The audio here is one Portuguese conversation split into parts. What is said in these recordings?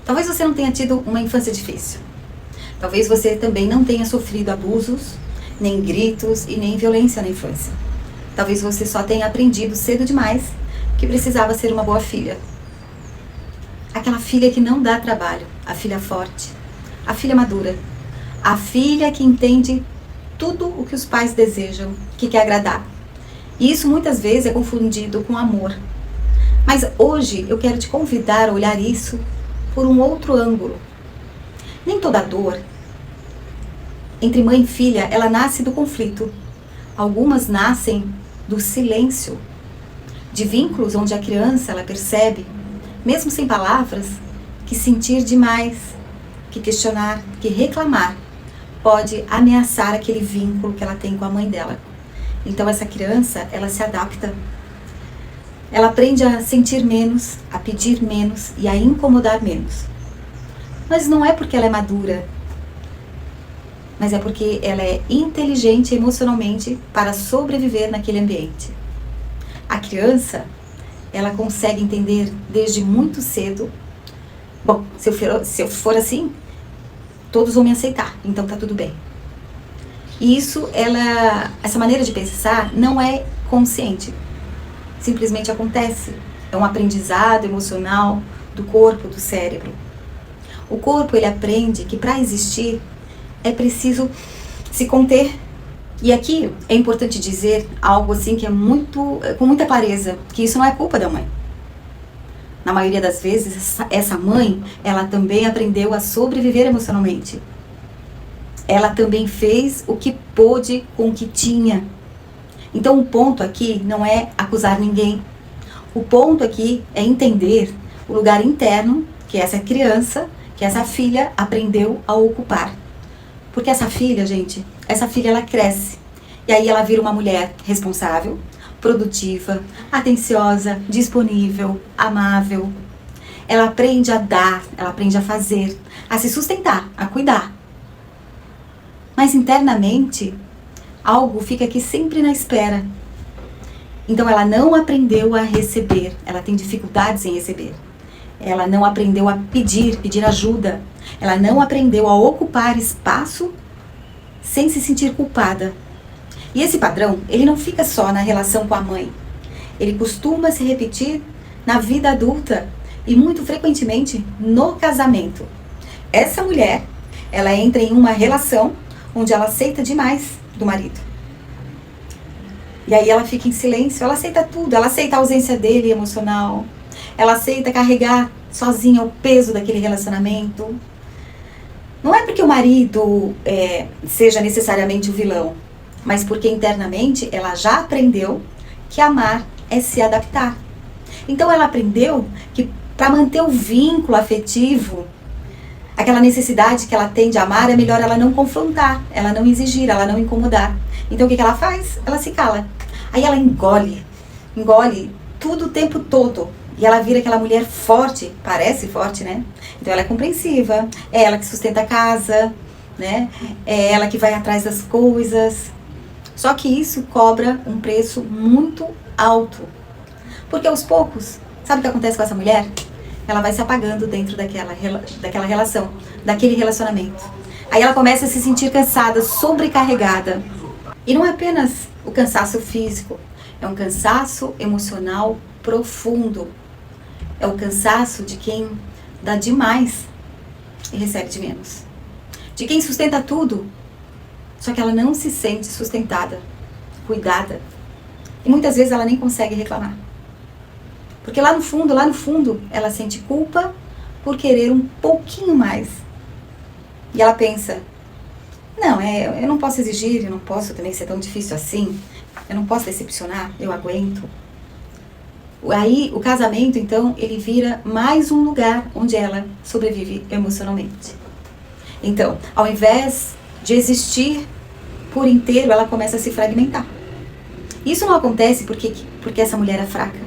Talvez você não tenha tido uma infância difícil. Talvez você também não tenha sofrido abusos, nem gritos e nem violência na infância. Talvez você só tenha aprendido cedo demais que precisava ser uma boa filha. Aquela filha que não dá trabalho, a filha forte, a filha madura, a filha que entende tudo o que os pais desejam, que quer agradar. E isso muitas vezes é confundido com amor. Mas hoje eu quero te convidar a olhar isso por um outro ângulo. Nem toda dor entre mãe e filha, ela nasce do conflito. Algumas nascem do silêncio, de vínculos onde a criança ela percebe, mesmo sem palavras, que sentir demais, que questionar, que reclamar pode ameaçar aquele vínculo que ela tem com a mãe dela. Então essa criança, ela se adapta. Ela aprende a sentir menos, a pedir menos e a incomodar menos. Mas não é porque ela é madura, mas é porque ela é inteligente emocionalmente para sobreviver naquele ambiente. A criança, ela consegue entender desde muito cedo, bom, se eu for assim, todos vão me aceitar, então tá tudo bem. E isso, essa maneira de pensar não é consciente. Simplesmente acontece. É um aprendizado emocional do corpo, do cérebro. O corpo, ele aprende que para existir é preciso se conter. E aqui é importante dizer algo assim que é com muita clareza, que isso não é culpa da mãe. Na maioria das vezes, essa mãe, ela também aprendeu a sobreviver emocionalmente. Ela também fez o que pôde com o que tinha. Então o ponto aqui não é acusar ninguém. O ponto aqui é entender o lugar interno que essa criança, que essa filha aprendeu a ocupar. Porque essa filha, gente, ela cresce. E aí ela vira uma mulher responsável, produtiva, atenciosa, disponível, amável. Ela aprende a dar, ela aprende a fazer, a se sustentar, a cuidar. Mas internamente, algo fica aqui sempre na espera. Então ela não aprendeu a receber, ela tem dificuldades em receber. Ela não aprendeu a pedir ajuda. Ela não aprendeu a ocupar espaço sem se sentir culpada. E esse padrão, ele não fica só na relação com a mãe. Ele costuma se repetir na vida adulta e muito frequentemente no casamento. Essa mulher, ela entra em uma relação onde ela aceita demais do marido. E aí ela fica em silêncio, ela aceita tudo, ela aceita a ausência dele emocional, ela aceita carregar sozinha o peso daquele relacionamento. Não é porque o marido seja necessariamente o vilão, mas porque internamente ela já aprendeu que amar é se adaptar. Então ela aprendeu que para manter o vínculo afetivo, aquela necessidade que ela tem de amar, é melhor ela não confrontar, ela não exigir, ela não incomodar. Então o que ela faz? Ela se cala. Aí ela engole tudo o tempo todo. E ela vira aquela mulher forte, parece forte, né? Então ela é compreensiva, é ela que sustenta a casa, né? É ela que vai atrás das coisas. Só que isso cobra um preço muito alto. Porque aos poucos, sabe o que acontece com essa mulher? Ela vai se apagando dentro daquela relação, daquele relacionamento. Aí ela começa a se sentir cansada, sobrecarregada. E não é apenas o cansaço físico, é um cansaço emocional profundo. É o cansaço de quem dá demais e recebe de menos. De quem sustenta tudo, só que ela não se sente sustentada, cuidada. E muitas vezes ela nem consegue reclamar. Porque lá no fundo, ela sente culpa por querer um pouquinho mais. E ela pensa, não, eu não posso exigir, eu não posso também ser tão difícil assim, eu não posso decepcionar, eu aguento. Aí o casamento, então, ele vira mais um lugar onde ela sobrevive emocionalmente. Então, ao invés de existir por inteiro, ela começa a se fragmentar. Isso não acontece porque essa mulher é fraca.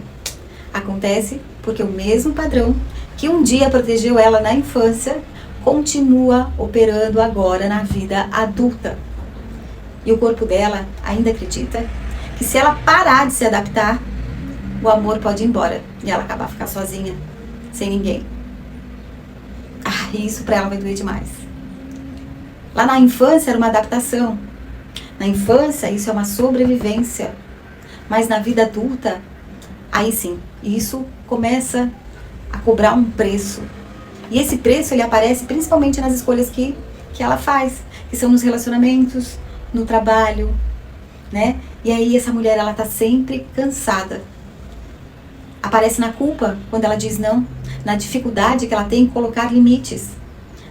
Acontece porque o mesmo padrão que um dia protegeu ela na infância continua operando agora na vida adulta. E o corpo dela ainda acredita que se ela parar de se adaptar, o amor pode ir embora e ela acabar ficar sozinha, sem ninguém. isso pra ela vai doer demais. Lá na infância era uma adaptação. Na infância isso é uma sobrevivência. Mas na vida adulta, aí sim, isso começa a cobrar um preço. E esse preço ele aparece principalmente nas escolhas que ela faz, que são nos relacionamentos, no trabalho, né? E aí essa mulher, ela tá sempre cansada. Aparece na culpa, quando ela diz não, na dificuldade que ela tem em colocar limites,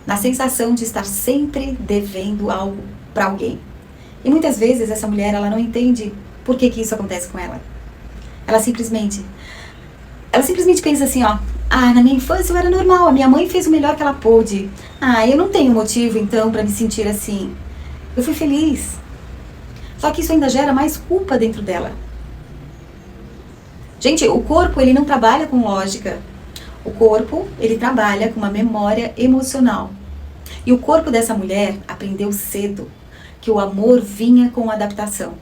na sensação de estar sempre devendo algo para alguém. E muitas vezes essa mulher, ela não entende por que isso acontece com ela. Ela simplesmente pensa assim, ó, na minha infância eu era normal, a minha mãe fez o melhor que ela pôde. Eu não tenho motivo então para me sentir assim. Eu fui feliz. Só que isso ainda gera mais culpa dentro dela. Gente, o corpo, ele não trabalha com lógica. O corpo, ele trabalha com uma memória emocional. E o corpo dessa mulher aprendeu cedo que o amor vinha com adaptação.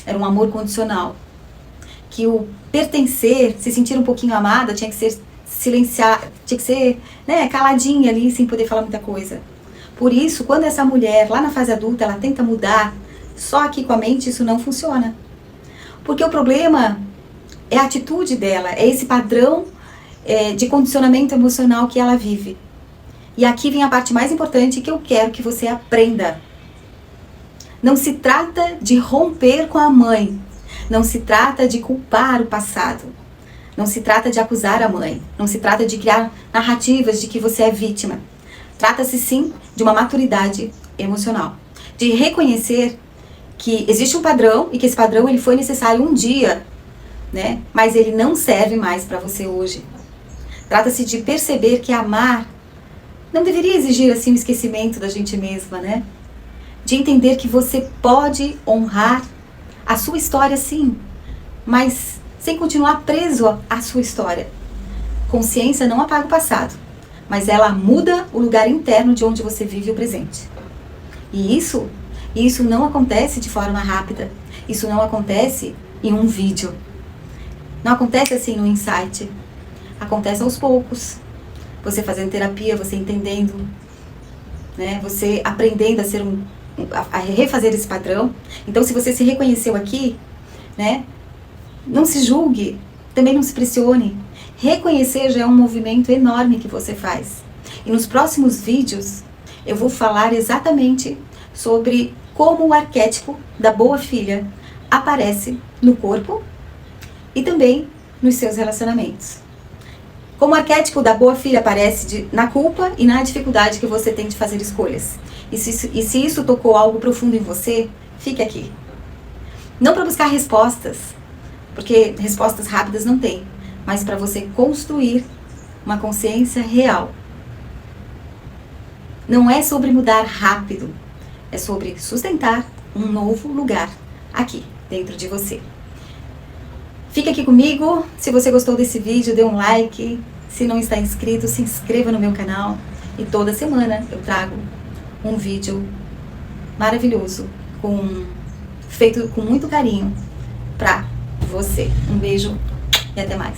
Era um amor condicional. Que o pertencer, se sentir um pouquinho amada, tinha que ser silenciar, tinha que ser, né, caladinha ali, sem poder falar muita coisa. Por isso, quando essa mulher, lá na fase adulta, ela tenta mudar, só aqui com a mente, isso não funciona. Porque o problema é a atitude dela, é esse padrão de condicionamento emocional que ela vive. E aqui vem a parte mais importante que eu quero que você aprenda. Não se trata de romper com a mãe. Não se trata de culpar o passado. Não se trata de acusar a mãe. Não se trata de criar narrativas de que você é vítima. Trata-se sim de uma maturidade emocional. De reconhecer que existe um padrão e que esse padrão ele foi necessário um dia, né? Mas ele não serve mais para você hoje. Trata-se de perceber que amar não deveria exigir assim o esquecimento da gente mesma, né? De entender que você pode honrar a sua história sim, mas sem continuar preso à sua história. Consciência não apaga o passado, mas ela muda o lugar interno de onde você vive o presente. E isso não acontece de forma rápida. Isso não acontece em um vídeo. Não acontece assim no insight. Acontece aos poucos. Você fazendo terapia, você entendendo, né? Você aprendendo a refazer esse padrão. Então, se você se reconheceu aqui, né? Não se julgue, também não se pressione. Reconhecer já é um movimento enorme que você faz. E nos próximos vídeos, eu vou falar exatamente sobre como o arquétipo da boa filha aparece no corpo e também nos seus relacionamentos. Como o arquétipo da boa filha aparece na culpa e na dificuldade que você tem de fazer escolhas. E se isso tocou algo profundo em você, fique aqui. Não para buscar respostas, porque respostas rápidas não tem, mas para você construir uma consciência real. Não é sobre mudar rápido, é sobre sustentar um novo lugar aqui, dentro de você. Fique aqui comigo. Se você gostou desse vídeo, dê um like. Se não está inscrito, se inscreva no meu canal. E toda semana eu trago um vídeo maravilhoso, feito com muito carinho pra você. Um beijo e até mais.